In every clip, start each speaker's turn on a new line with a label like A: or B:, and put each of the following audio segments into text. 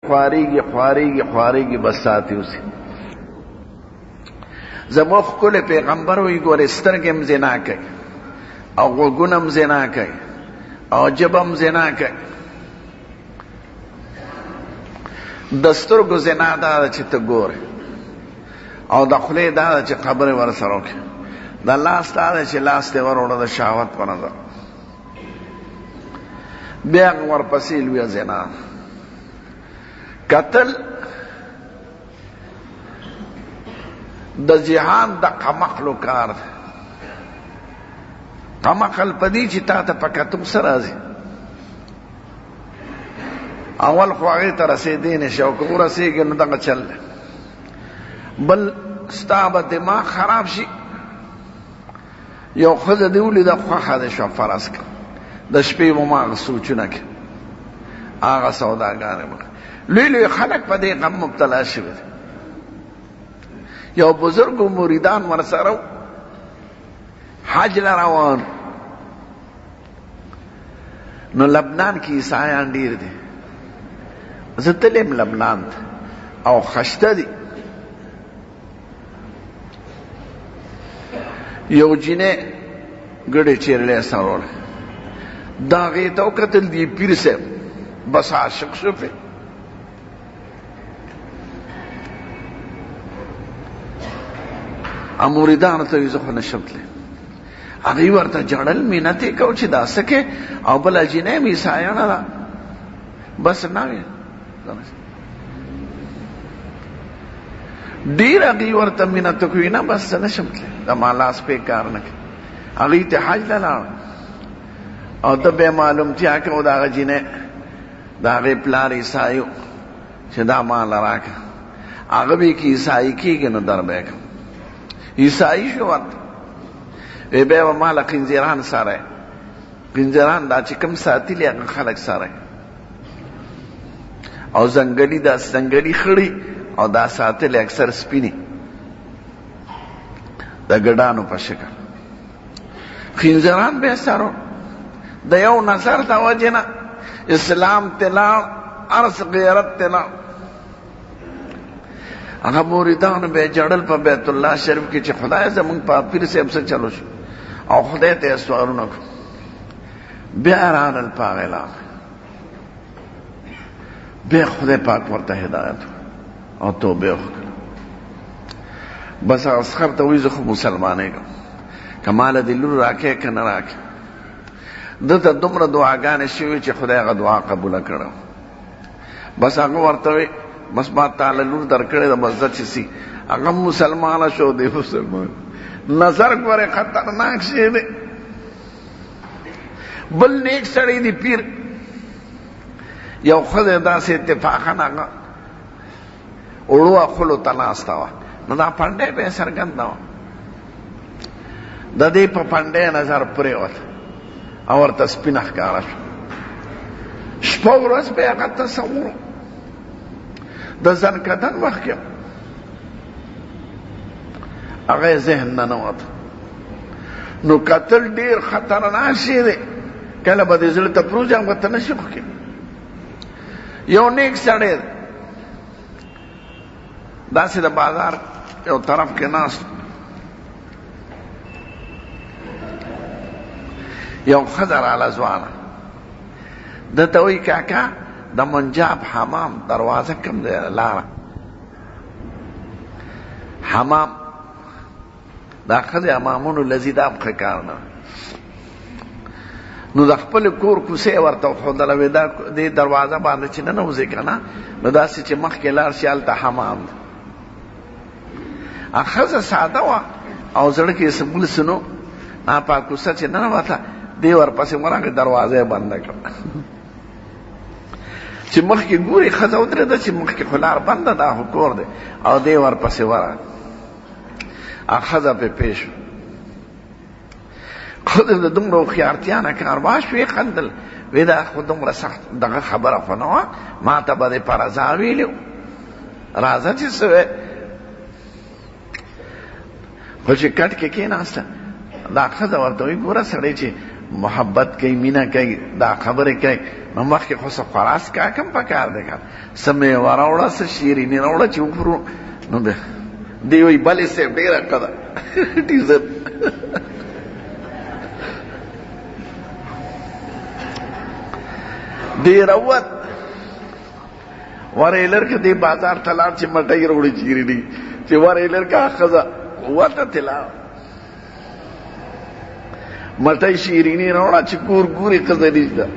A: خواریږي بس ساتي اوسي. زموږ ښکلی پیغمبر وایي ګورې سترګې هم زنا کوي او غوږونه هم زنا کوي او ژبه هم زنا کوي. د سترګو زنا دا ده چې ته ګورې او د خولې دا ده چې خبرې ورسره وکړې. د لاس دا ده چې لاس دې وروړه د شهوت په نظر. بیا ورپسې لویه زنا قتل د جهان د قمقلو کار دی. قمقل پدې چې تا ته په کتب څه راځي اول خو هغې ته رسېدی نه شي او که ورسېږي نو دغه چل دی. بل ستا به دماغ خراب شي. یو ښځه دې ولیده خوښه دې شوه فرض کړه د شپې به ما هغه سوچونه کې هغه سوداګانې به لوی لوی خلک په دې غم مبتلا شوي دي. یو بزرګ مریدان ورسره حج له روان نو لبنان کې عیسایان ډېر دي. زه تللی یم لبنان ته او خشته دي. یو جینۍ ګډې چیرلې سره وړه دا هغې ته وکتل دی پیر صاحب بس عاشق شو پې. مریدانو ته وایي زه خو نشم تللی. هغوی ورته جړل منت یې کو چې دا څه کې او بله جینۍ م عیسایانه ده بس نه وي ډېر هغوی ورته منت کوي نه بس زه نشم تللی د ما لاس پې کار نه کوي. هغوی ته حج ته لاړه او ته بیا معلومتیا کو د هغه جینۍ د هغې پلار عیسایي چې دا مال راکړه. هغه به کې عیسایي کېږي نو در به یې کړم. عیسائی شو ورته وی بیا به ماله خنزیران سره خنزیران دا چې کوم ساتلي هغه خلک سره او زنګلي دا زنګلي خړي او دا ساتلي اکثر سپینې د ګډانو په شکل خنزیران به سره د یو نظر د وجې نه اسلام تلا ارس غیرت تلا هغه مریدانو به جړل په بیت الله شریف کې چې خدای زمونږ په پیر صاحب څه چلو شو او خدای ته یې سوالونه کړو. بیا راغلل په هغه علاقه بیا خدای پاک ورته هدایت او توبه وکړه. بس هغه اسخر ته وایي زه خو مسلمانېږم که ماله دې لور راکې که نه راکې. ده ته دومره دعاګانې شوي چې خدای هغه دعا قبوله کړه. بس هغه ورته وایي بس ما تعالی لور درکړې ده بس زه چې سي هغه مسلمانه شو دی مسلمان. نظر ګورې خطرناک شی دی. بل نیک سړی دی پیر یو ښځه داسې اتفاقا هغه وړو خلو ته ناسته وه نو دا پنډۍ به یې څرګنده وه. د دې په پنډۍ نظر پرېوته او ورته سپینه ښکاره شو. شپه ورځ به یې هغه تصور د زنکدن وخت کې هغه یې ذهن نه ننوته. نو قتل ډېر خطرناک شی دی. کله به دې زړه ته پروز هغه ته نه شي خوښي. یو نیک سړی دی داسې د بازار یو طرف کې ناست یو ښځه راله ځوانه ده ته وایي کاکا د منجاب حمام دروازه کوم دی لاره حمام دا ښځې حمامونو لذي دا ښه کار نه نو د خپل کور کوسې ورته وښودله وې دا دې دروازه باندې چې ننوځې که نه نو داسې چې مخکې لاړ شي هلته حمام دی. ښځه ساده وه او زړه کې یې څه بلس نو ناپاک کوڅه چې ننوته دې ورپسې ورغې دروازه یې بنده کړه. چې مخکې ګوري ښځه ودرېده چې مخکې خو لار بنده دا خو کور دی او دې ورپسې ورغله. ښځه پې پېښ شوه. خود د دومره هوښیارتیا نه کار واش ویې خندل وی دا خو دومره سخت دغه خبره خو نه وه ما ته به دې په رضا ویلي و راځه چې څه وی خو چې کټ کې کېناسته دا ښځه ورته وایي ګوره سړی چې محبت کوي مینه کوي دا خبرې کوي نو مخکې خو څه خلاص کا کم پکار دی که څه میوه راوړه څه شیریني راوړه چې وخورو نو دی وایي بلې صاحب ډېره ښه ده ټیزر ډېره وت ورېلر که دې بازار ته لاړ چې مټۍ راوړي شیریني چې ورېلر که ښځه وته تلا مټۍ شیریني راوړه چې کور ګوري ښځه نشته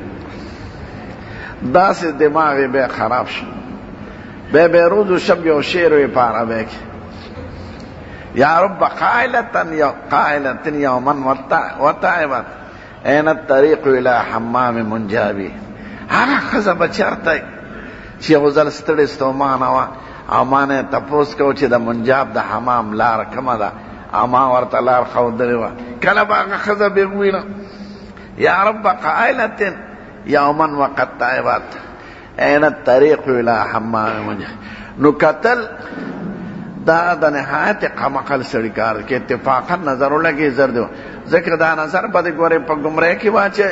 A: داسې دماغ یې بیا خراب شو بیا روز و شب یو شعر وی په عربی کې یا رب قائلة یوما وتعبت این الطریق الى حمام منجابی هغه ښځه به چېرته چې یو ځل ستړې ستومانه وه او ما نه تپوس کو چې د منجاب د حمام لار کومه ده او ما ورته لار ښودلې وه کله به هغه ښځه بیا وویله یا رب قائلة یوما وقد تعبت این الطریق الى حمام منجابی نو کتل دا د نهایت قمقل سړي کار کې اتفاقا نظر ولګي زر دی ځکه دا نظر به د ګورې په ګمراه کې واچي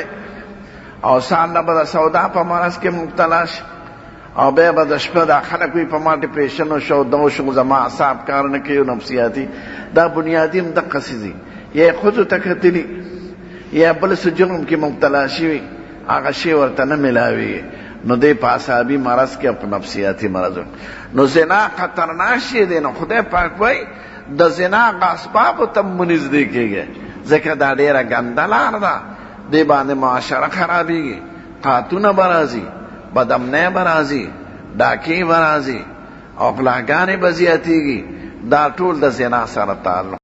A: او سال نه به د سودا په مرض کې مبتلا شي او بیا به د شپه دا خلک وي په ما ډپریشن وشو دو شو زما اعصاب کار نه کوي نفسیاتي دا بنیادي هم دقسې دي یا ښځو ته کتلي یا بل څه جرم کې مبتلا شوي هغه شی ورته نه میلاوي نو دی په اعصابي مرض کې په نفسیاتي مرض نو زنا خطرناک شی دی نو خدای پاک وایي د زنا اسبابو ته مو نږدې کېږي ځکه دا ډېره ګنده لار ده دې باندې معاشره خرابېږي قاتونه به راځي بدامنۍ به راځي ډاکې به راځي او غلاګانې به زیاتېږي دا ټول د زنا سره تعلق